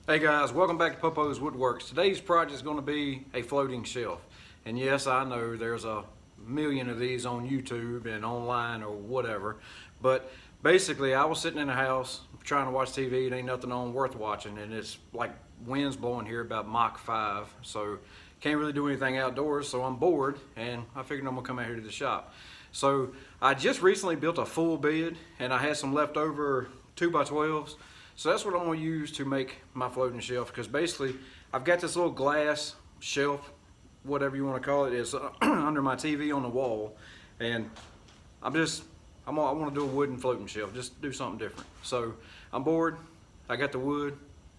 Hey guys, welcome back to Popo's Woodworks. Today's project is going to be a floating shelf. And yes, I know there's a million of these on YouTube and online or whatever. But basically, I was sitting in the house trying to watch TV. It ain't nothing on worth watching. And it's like winds blowing here about Mach 5. So can't really do anything outdoors. So I'm bored and I figured I'm going to come out here to the shop. So I just recently built a full bed and I had some leftover 2x12s. So that's what I'm going to use to make my floating shelf, because basically I've got this little glass shelf, whatever you want to call it, is under my TV on the wall, and I want to do a wooden floating shelf, just do something different. So I'm bored, I got the wood,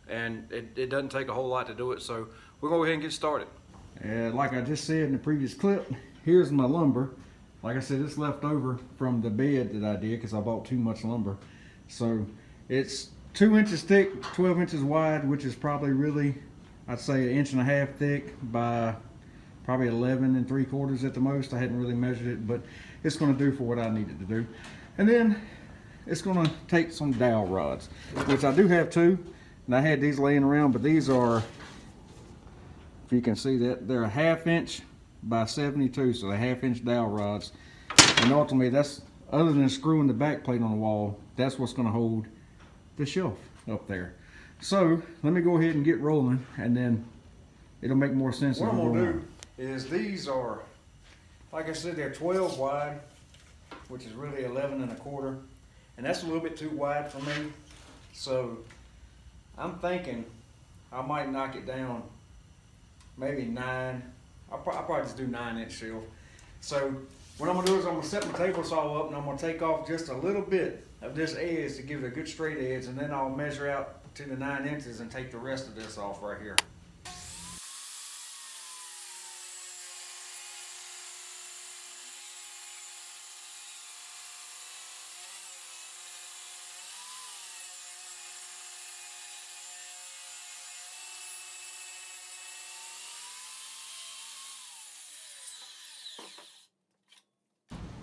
and it doesn't take a whole lot to do it, so we're going to go ahead and get started. And like I just said in the previous clip, here's my lumber. Like I said, it's left over from the bed that I did because I bought too much lumber. So it's 2 inches thick, 12 inches wide, which is probably really, I'd say, 1.5 inches thick by probably 11 3/4 at the most. I hadn't really measured it, but it's going to do for what I needed to do. And then it's going to take some dowel rods, which I do have two, and I had these laying around, but these are, if you can see that, they're a 1/2 inch by 72, so they're 1/2 inch dowel rods. And ultimately, that's, other than screwing the back plate on the wall, that's what's going to hold the shelf up there. So let me go ahead and get rolling, and then it'll make more sense. What I'm gonna do is, these are, like I said, they're 12 wide, which is really 11 1/4, and that's a little bit too wide for me. So I'm thinking I might knock it down maybe 9. I'll probably just do 9-inch shelf. So what I'm gonna do is I'm gonna set my table saw up, and I'm gonna take off just a little bit of this edge to give it a good straight edge, and then I'll measure out to the 9 inches and take the rest of this off right here.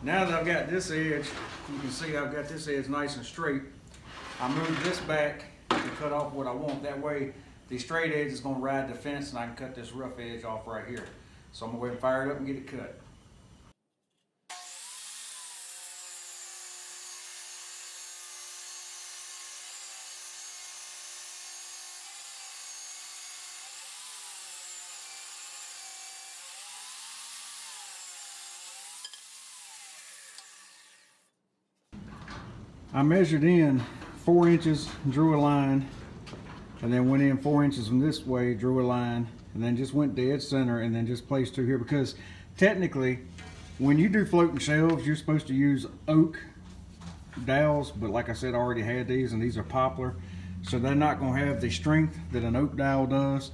Now that I've got this edge, you can see I've got this edge nice and straight. I move this back to cut off what I want. That way the straight edge is going to ride the fence, and I can cut this rough edge off right here. So I'm going to go ahead and fire it up and get it cut. I measured in 4 inches, drew a line, and then went in 4 inches from this way, drew a line, and then just went dead center, and then just placed 2 here, because technically when you do floating shelves you're supposed to use oak dowels, but like I said, I already had these, and these are poplar, so they're not going to have the strength that an oak dowel does.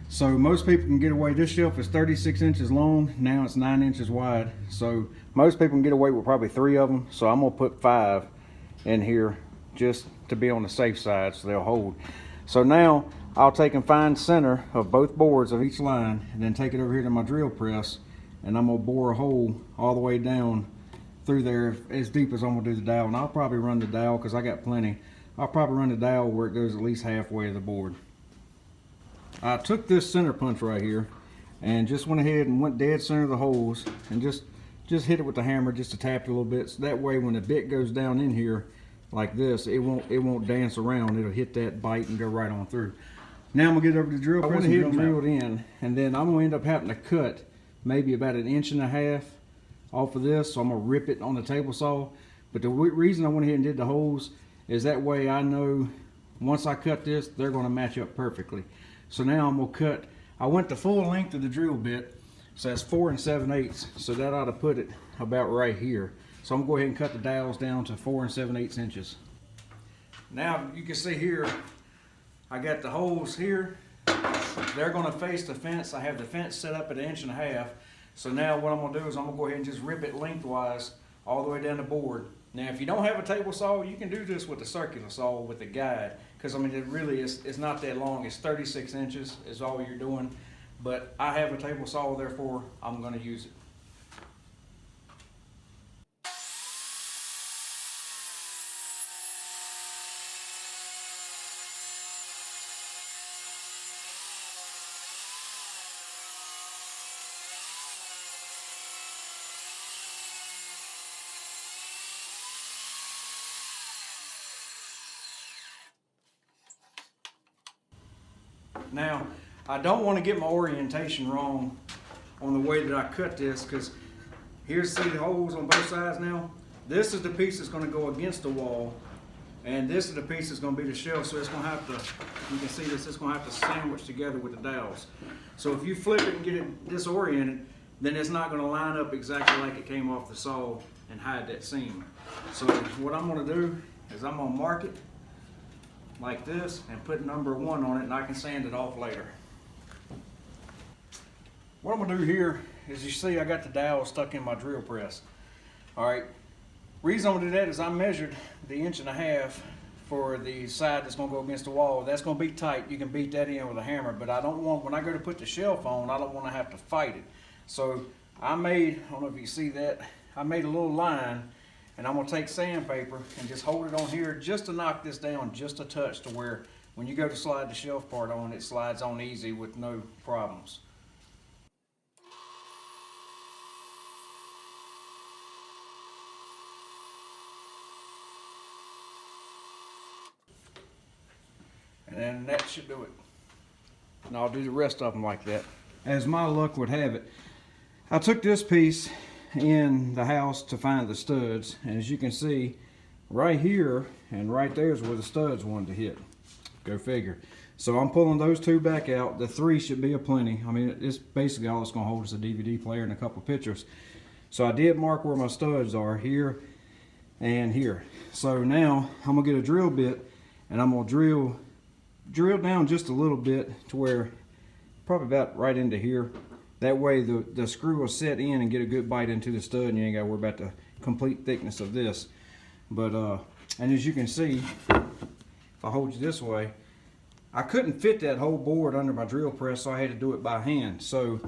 So most people can get away, this shelf is 36 inches long, now it's 9 inches wide, so most people can get away with probably 3 of them. So I'm going to put 5 in here just to be on the safe side, so they'll hold. So now I'll take and find center of both boards of each line, and then take it over here to my drill press, and I'm gonna bore a hole all the way down through there as deep as I'm gonna do the dowel. And I'll probably run the dowel, because I got plenty, I'll probably run the dowel where it goes at least halfway of the board. I took this center punch right here and just went ahead and went dead center of the holes, and just hit it with the hammer just to tap it a little bit, so that way when the bit goes down in here like this, it won't dance around. It'll hit that bite and go right on through. Now I'm gonna get over to the drill press. I went ahead and drilled in, and then I'm gonna end up having to cut maybe about 1.5 inches off of this, so I'm gonna rip it on the table saw. But the reason I went ahead and did the holes is that way I know once I cut this, they're gonna match up perfectly. So now I'm gonna cut, I went the full length of the drill bit, so that's 4 7/8, so that ought to put it about right here. So I'm gonna go ahead and cut the dowels down to 4 7/8 inches. Now you can see here, I got the holes here. They're gonna face the fence. I have the fence set up at 1.5 inches. So now what I'm gonna do is I'm gonna go ahead and just rip it lengthwise all the way down the board. Now if you don't have a table saw, you can do this with a circular saw with a guide, because I mean it really is, it's not that long. It's 36 inches is all you're doing. But I have a table saw, therefore I'm going to use it. Now, I don't want to get my orientation wrong on the way that I cut this, because here's, see the holes on both sides now? This is the piece that's going to go against the wall, and this is the piece that's going to be the shelf, so it's going to have to, you can see this, it's going to have to sandwich together with the dowels. So if you flip it and get it disoriented, then it's not going to line up exactly like it came off the saw and hide that seam. So what I'm going to do is I'm going to mark it like this and put number 1 on it, and I can sand it off later. What I'm going to do here is, you see I got the dowel stuck in my drill press. Alright, reason I'm going to do that is I measured the 1.5 inches for the side that's going to go against the wall. That's going to be tight. You can beat that in with a hammer, but I don't want, when I go to put the shelf on, I don't want to have to fight it. So I made, I don't know if you can see that, I made a little line, and I'm going to take sandpaper and just hold it on here just to knock this down just a touch, to where when you go to slide the shelf part on, it slides on easy with no problems. And then that should do it. And I'll do the rest of them like that. As my luck would have it, I took this piece in the house to find the studs, and as you can see, right here and right there is where the studs wanted to hit. Go figure. So I'm pulling those 2 back out. The 3 should be a plenty. I mean, it's basically all it's going to hold is a DVD player and a couple pictures. So I did mark where my studs are, here and here. So now I'm going to get a drill bit, and I'm going to drill down just a little bit to where, probably about right into here. That way the screw will set in and get a good bite into the stud, and you ain't got to worry about the complete thickness of this. But and as you can see, if I hold you this way, I couldn't fit that whole board under my drill press, so I had to do it by hand. So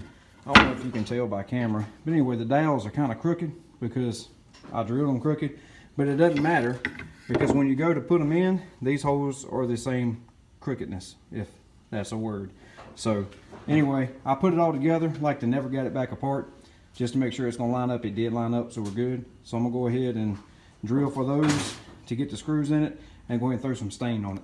I don't know if you can tell by camera, but anyway, the dowels are kind of crooked because I drilled them crooked, but it doesn't matter, because when you go to put them in, these holes are the same crookedness, if that's a word. So anyway, I put it all together, like to never got it back apart, just to make sure it's going to line up. It did line up, so we're good. So I'm going to go ahead and drill for those to get the screws in it, and go ahead and throw some stain on it.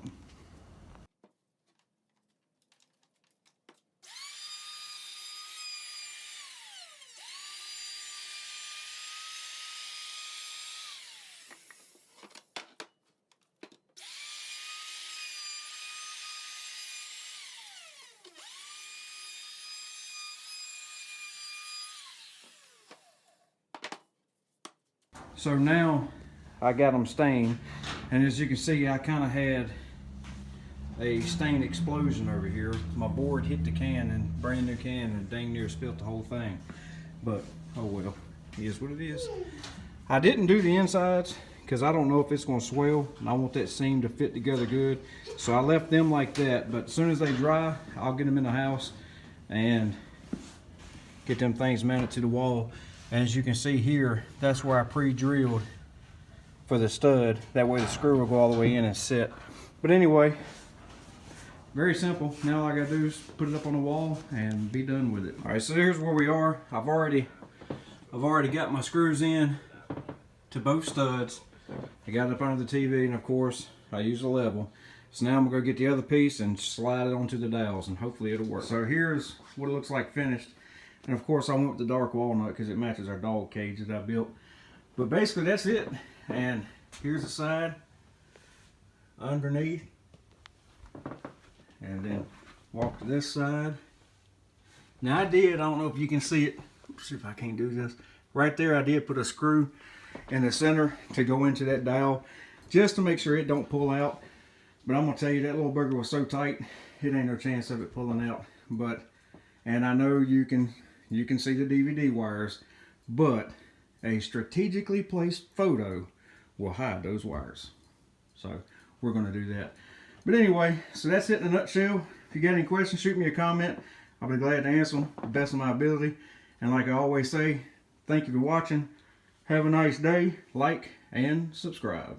So now I got them stained, and as you can see, I kind of had a stain explosion over here. My board hit the can, and brand new can, and dang near spilled the whole thing. But oh well, it is what it is. I didn't do the insides because I don't know if it's going to swell, and I want that seam to fit together good. So I left them like that, but as soon as they dry, I'll get them in the house and get them things mounted to the wall. As you can see here, that's where I pre-drilled for the stud. That way the screw will go all the way in and set. But anyway, very simple. Now all I gotta do is put it up on the wall and be done with it. All right, so here's where we are. I've already got my screws in to both studs. I got it up under the TV, and of course I use a level. So now I'm gonna go get the other piece and slide it onto the dowels, and hopefully it'll work. So here's what it looks like finished. And of course I went with the dark walnut because it matches our dog cage that I built. But basically that's it. And here's the side, underneath, and then walk to this side. Now I don't know if you can see it. Let's see if I can't do this. Right there I did put a screw in the center to go into that dowel, just to make sure it don't pull out. But I'm gonna tell you, that little burger was so tight, it ain't no chance of it pulling out. And I know you can see the DVD wires, but a strategically placed photo will hide those wires. So we're going to do that. But anyway, so that's it in a nutshell. If you got any questions, shoot me a comment. I'll be glad to answer them to the best of my ability. And like I always say, thank you for watching. Have a nice day. Like and subscribe.